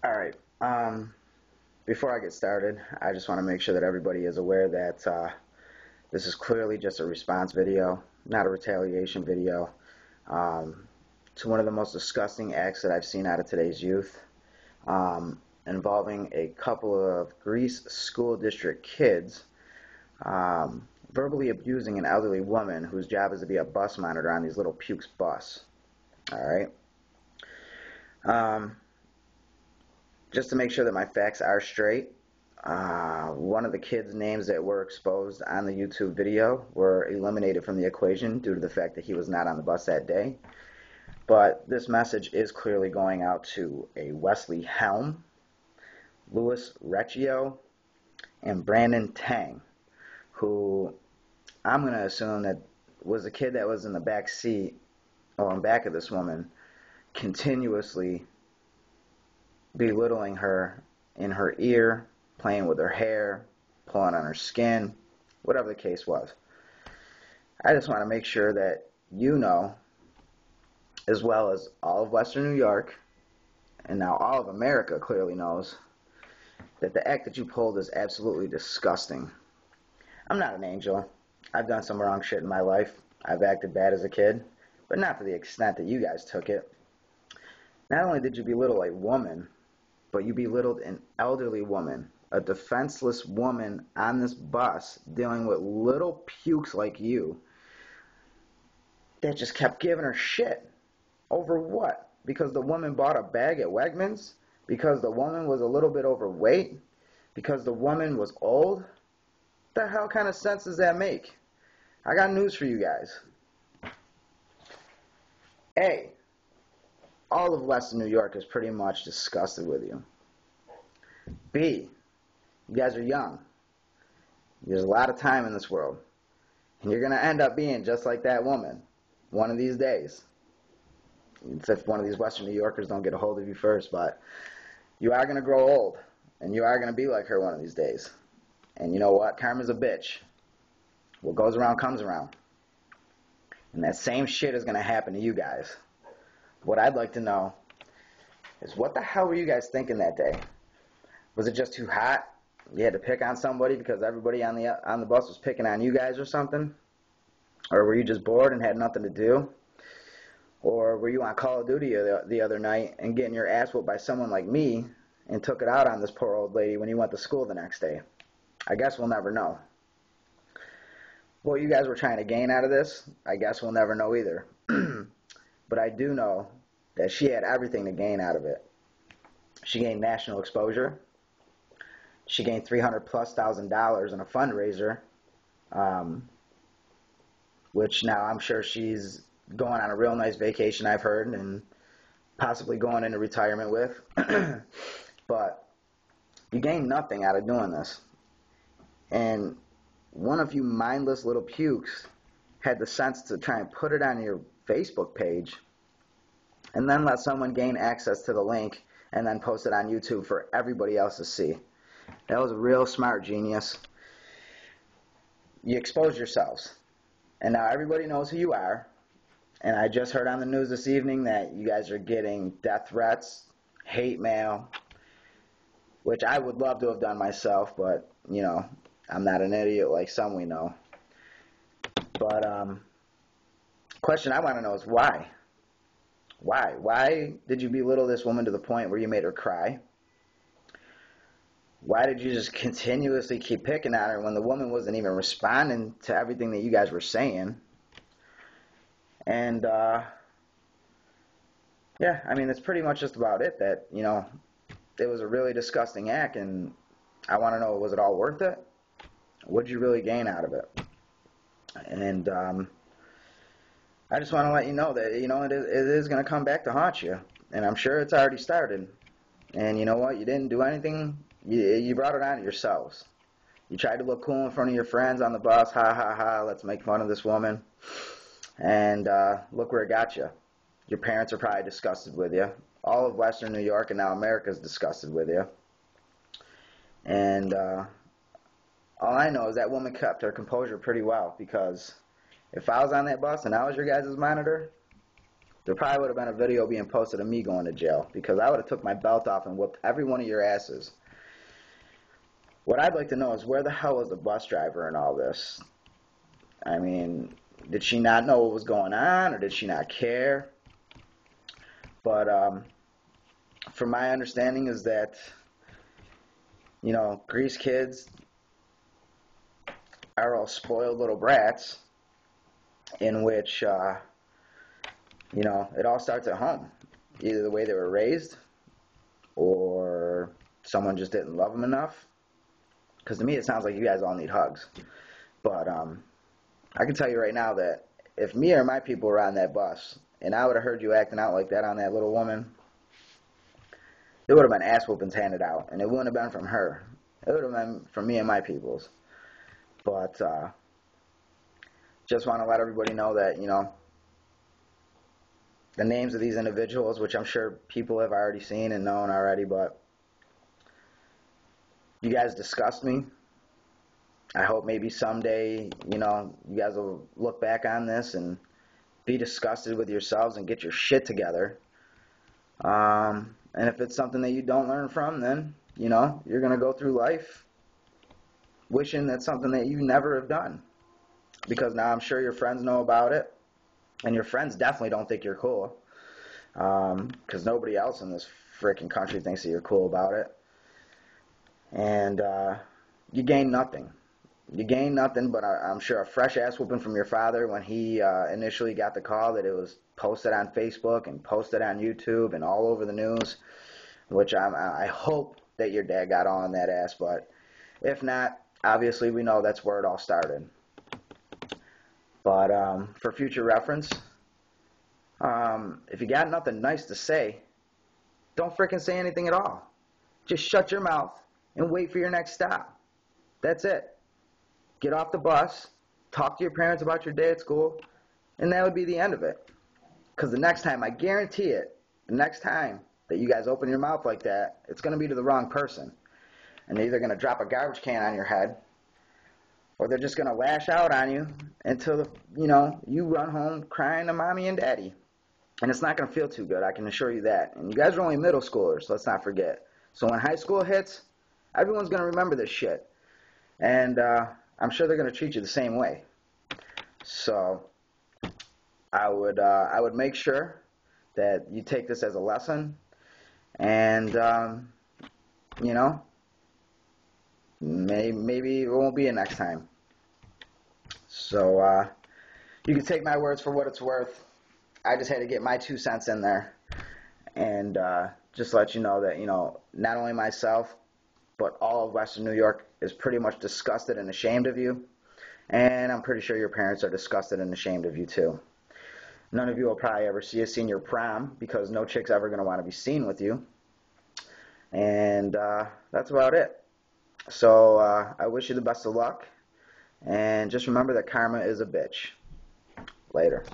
Alright, before I get started, I just want to make sure that everybody is aware that this is clearly just a response video, not a retaliation video, um, to one of the most disgusting acts that I've seen out of today's youth, involving a couple of Greece school district kids verbally abusing an elderly woman whose job is to be a bus monitor on these little pukes bus. Alright? Um, just to make sure that my facts are straight, one of the kids' names that were exposed on the YouTube video were eliminated from the equation due to the fact that he was not on the bus that day. But this message is clearly going out to a Wesley Helm, Louis Recchio, and Brandon Tang, who I'm going to assume that was the kid that was in the back seat or in back of this woman, continuously belittling her in her ear, playing with her hair, pulling on her skin, whatever the case was. I just want to make sure that you know, as well as all of Western New York, and now all of America clearly knows, that the act that you pulled is absolutely disgusting. I'm not an angel. I've done some wrong shit in my life. I've acted bad as a kid, but not to the extent that you guys took it. Not only did you belittle a woman, but you belittled an elderly woman, a defenseless woman on this bus dealing with little pukes like you that just kept giving her shit. Over what? Because the woman bought a bag at Wegmans? Because the woman was a little bit overweight? Because the woman was old? What the hell kind of sense does that make? I got news for you guys. A, all of Western New York is pretty much disgusted with you. B, you guys are young. There's a lot of time in this world. And you're going to end up being just like that woman one of these days. If one of these Western New Yorkers don't get a hold of you first, but you are going to grow old, and you are going to be like her one of these days. And you know what? Karma's a bitch. What goes around comes around. And that same shit is going to happen to you guys. What I'd like to know is, what the hell were you guys thinking that day? Was it just too hot? You had to pick on somebody because everybody on the bus was picking on you guys or something? Or were you just bored and had nothing to do? Or were you on Call of Duty the other night and getting your ass whooped by someone like me and took it out on this poor old lady when you went to school the next day? I guess we'll never know. What you guys were trying to gain out of this, I guess we'll never know either. But I do know that she had everything to gain out of it. She gained national exposure. She gained $300,000+ in a fundraiser, which now I'm sure she's going on a real nice vacation, I've heard, and possibly going into retirement with. But you gain nothing out of doing this. And one of you mindless little pukes had the sense to try and put it on your Facebook page and then let someone gain access to the link and then post it on YouTube for everybody else to see. That was a real smart genius. You exposed yourselves. And now everybody knows who you are. And I just heard on the news this evening that you guys are getting death threats, hate mail, which I would love to have done myself, but, you know, I'm not an idiot like some we know. But, question I want to know is why? Why? Why did you belittle this woman to the point where you made her cry? Why did you just continuously keep picking on her when the woman wasn't even responding to everything that you guys were saying? And, yeah, I mean, that's pretty much just about it. That, you know, it was a really disgusting act, and I want to know, was it all worth it? What did you really gain out of it? And I just want to let you know that, you know, it is going to come back to haunt you. And I'm sure it's already started. And you know what? You didn't do anything. You brought it on yourselves. You tried to look cool in front of your friends on the bus. Ha, ha, ha, let's make fun of this woman. And look where it got you. Your parents are probably disgusted with you. All of Western New York and now America is disgusted with you. And all I know is that woman kept her composure pretty well, because if I was on that bus and I was your guys' monitor, there probably would have been a video being posted of me going to jail, because I would have took my belt off and whooped every one of your asses. What I'd like to know is, where the hell was the bus driver in all this? I mean, did she not know what was going on, or did she not care? But from my understanding is that, Grease kids are all spoiled little brats, in which, it all starts at home. Either the way they were raised, or someone just didn't love them enough. Because to me, it sounds like you guys all need hugs. But I can tell you right now that if me or my people were on that bus, and I would have heard you acting out like that on that little woman, there would have been ass whoopings handed out. And it wouldn't have been from her. It would have been from me and my peoples. But just want to let everybody know that, the names of these individuals, which I'm sure people have already seen and known already, but you guys disgust me. I hope maybe someday, you guys will look back on this and be disgusted with yourselves and get your shit together. And if it's something that you don't learn from, then, you're going to go through life wishing that's something that you never have done. Because now I'm sure your friends know about it, and your friends definitely don't think you're cool. Because nobody else in this freaking country thinks that you're cool about it. And you gain nothing. You gain nothing but I'm sure a fresh ass whooping from your father when he initially got the call that it was posted on Facebook and posted on YouTube and all over the news, which I hope that your dad got on that ass, but if not, obviously we know that's where it all started. But for future reference, if you got nothing nice to say, don't frickin' say anything at all. Just shut your mouth and wait for your next stop. That's it. Get off the bus, talk to your parents about your day at school, and that would be the end of it. Because the next time, I guarantee it, the next time that you guys open your mouth like that, it's going to be to the wrong person. And they're either going to drop a garbage can on your head, or they're just going to lash out on you until, you run home crying to mommy and daddy. And it's not going to feel too good, I can assure you that. And you guys are only middle schoolers, let's not forget. So when high school hits, everyone's going to remember this shit. And I'm sure they're going to treat you the same way. So I would make sure that you take this as a lesson, and maybe it won't be a next time. So you can take my words for what it's worth. I just had to get my 2 cents in there, and just let you know that not only myself, but all of Western New York is pretty much disgusted and ashamed of you. And I'm pretty sure your parents are disgusted and ashamed of you too. None of you will probably ever see a senior prom, because no chick's ever going to want to be seen with you. And that's about it. So I wish you the best of luck. And just remember that karma is a bitch. Later.